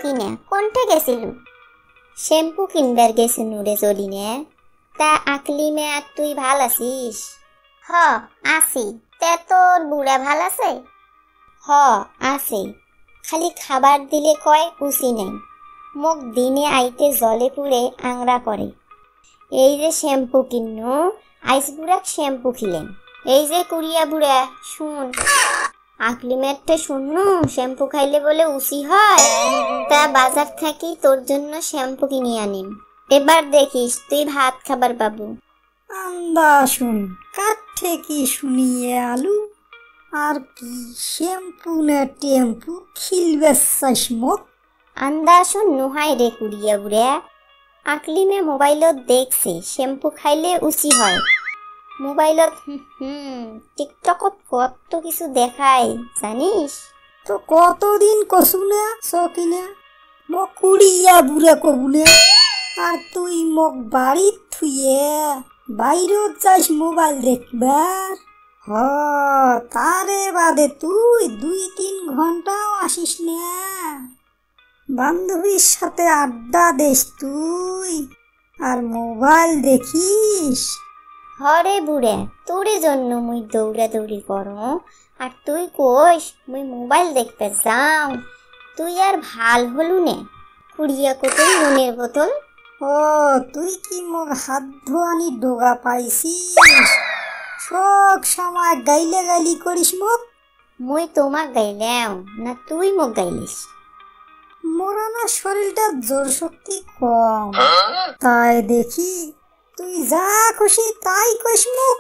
সকিনা কোনটা গেছিলু? শ্যাম্পু কিনবার গেছিনু রে জলিনে। তা আকলি মে আর তুই ভাল আছিস? হ আছি। তে তোর বুড়া ভাল আছে? হ আছে, খালি খাবার দিলে কয় উচি নাই। মোক দিনে আইতে জলে পুড়ে আংরা করে। এই যে শ্যাম্পু কিন্নু, আইস বুড়াক শ্যাম্পু খিলেন। এই যে কুড়িয়া বুড়া শুন, আকলিমের তো শুননু শ্যাম্পু খাইলে বলে উচি হয়। তা বাজার থাকি তোর জন্য শ্যাম্পু কিনে আনিম। এবার দেখিস তুই ভাত খাবার পাবু। আন্দা শুন, কাঠে কি শুনিয়ে আলু আর কি শ্যাম্পু না টেম্পু খিলবে চাইস মোক? আন্দা শুন নুহাই রে কুড়িয়া বুড়া। আকলিমে মোবাইলত দেখছে শ্যাম্পু খাইলে উচি হয়। মোবাইলত টিকটকত কত কিছু দেখায় জানিস? তো কতদিন কছু না সকিনা মোক কুড়িয়া বুড়া কবুলে, আর তুই মোক বাড়িত থুয়ে বাইরত যাইস মোবাইল দেখবার। হ তারে বাদে তুই 2-3 ঘন্টাও আসিস না। বান্ধবীর সাথে আড্ডা দেস তুই আর মোবাইল দেখিস। হরে বুড়া, তোরে জন্য মুই দৌড়াদৌড়ি করো আর তুই কইস মুই মোবাইল দেখতে যাও। তুই আর ভাল হলু নে কুড়িয়া কোতল মনের বোতল। ও তুই কি মোক হাত ধোয়ানি ডোগা পাইছিস? সব সময় গাইলে গাইলি করিস মোক। মুই তোমাক গাইলাম না তুই মোক গাইলিস? মোরা না শরীরটা জোর শক্তি কম, তাই দেখি তুই যা খুশি তাই কইস মোক।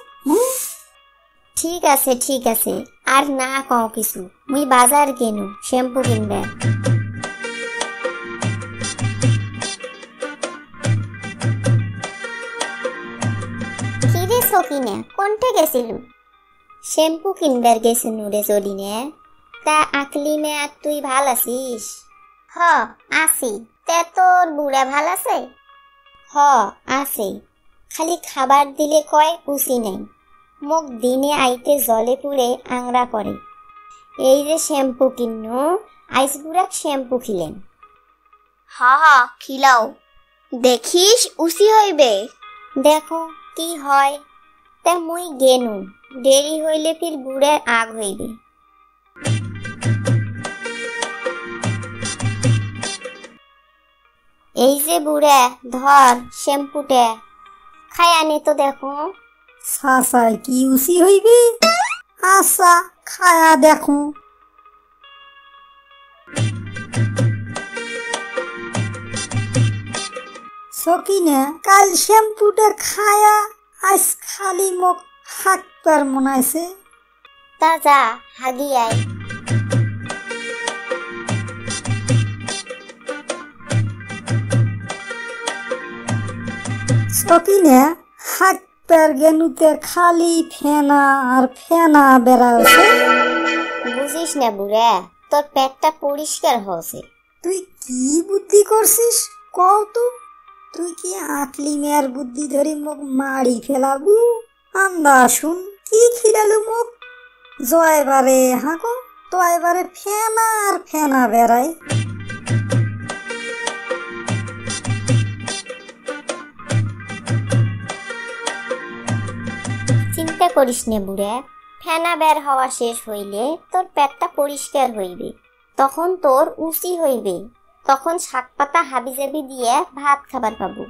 ঠিক আছে আর না কও কিছু। মুই বাজার গেনু শ্যাম্পু কিনবে। কিরে সকিনা কোনটা গেছিলু? শ্যাম্পু কিনবার গেছিনু রে জলিনে। তা আকলি মে আর তুই ভাল আছিস? হ আছি। তে তোর বুড়া ভাল আছে? হ আছে, খালি খাবার দিলে কয় উচি নাই। মোক দিনে আইতে জলে পুড়ে আংরা করে। এই যে শ্যাম্পু কিন্নু, আইস বুড়াক শ্যাম্পু খিলেন। হা খিলাও, দেখিস উচি হইবে। দেখো কি হয়। তা মুই গেনু, দেরি হইলে ফির বুড়ার আগ হইবে। এই যে বুড়া ধর শ্যাম্পুটা খাই আনে তো দেখো। সাসায় কি উচি হইবে? আচ্ছা খায়া দেখো। সকিনা কাল শ্যাম্পুটা খায়া আজ খালি মোক হাঁকবার মনাইছে। তা যা হাগি আয়। সকিনা হাঁকবার গেনুতে খালি ফেনা আর ফেনা বেড়াচ্ছে। বুঝিস না বুড়া, তোর পেটটা পরিষ্কার হচ্ছে। তুই কি বুদ্ধি করছিস কও তো? তুই কি আকলি মেয়ের বুদ্ধি ধরে মোক মারি ফেলাবু? আন্দা শুন কি খিলালু মোক। জয়বারে হাঁকো তো এবারে ফেনা আর ফেনা বেড়াই। চিন্তা করিস নে বুড়া, ফেনা বের হওয়া শেষ হইলে তোর পেটটা পরিষ্কার হইবে, তখন তোর উচি হইবে। তখন শাক পাতা হাবিজাবি দিয়ে ভাত খাবার পাবো।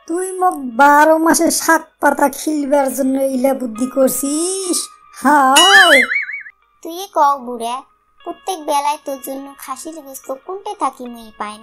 তুই মোক 12 মাসে শাক পাতা খিলবার জন্য ইলা বুদ্ধি করছিস? হায় তুই কও বুড়া, প্রত্যেক বেলায় তোর জন্য খাসির গোস্ত কোনটা থাকি মুই পাইন?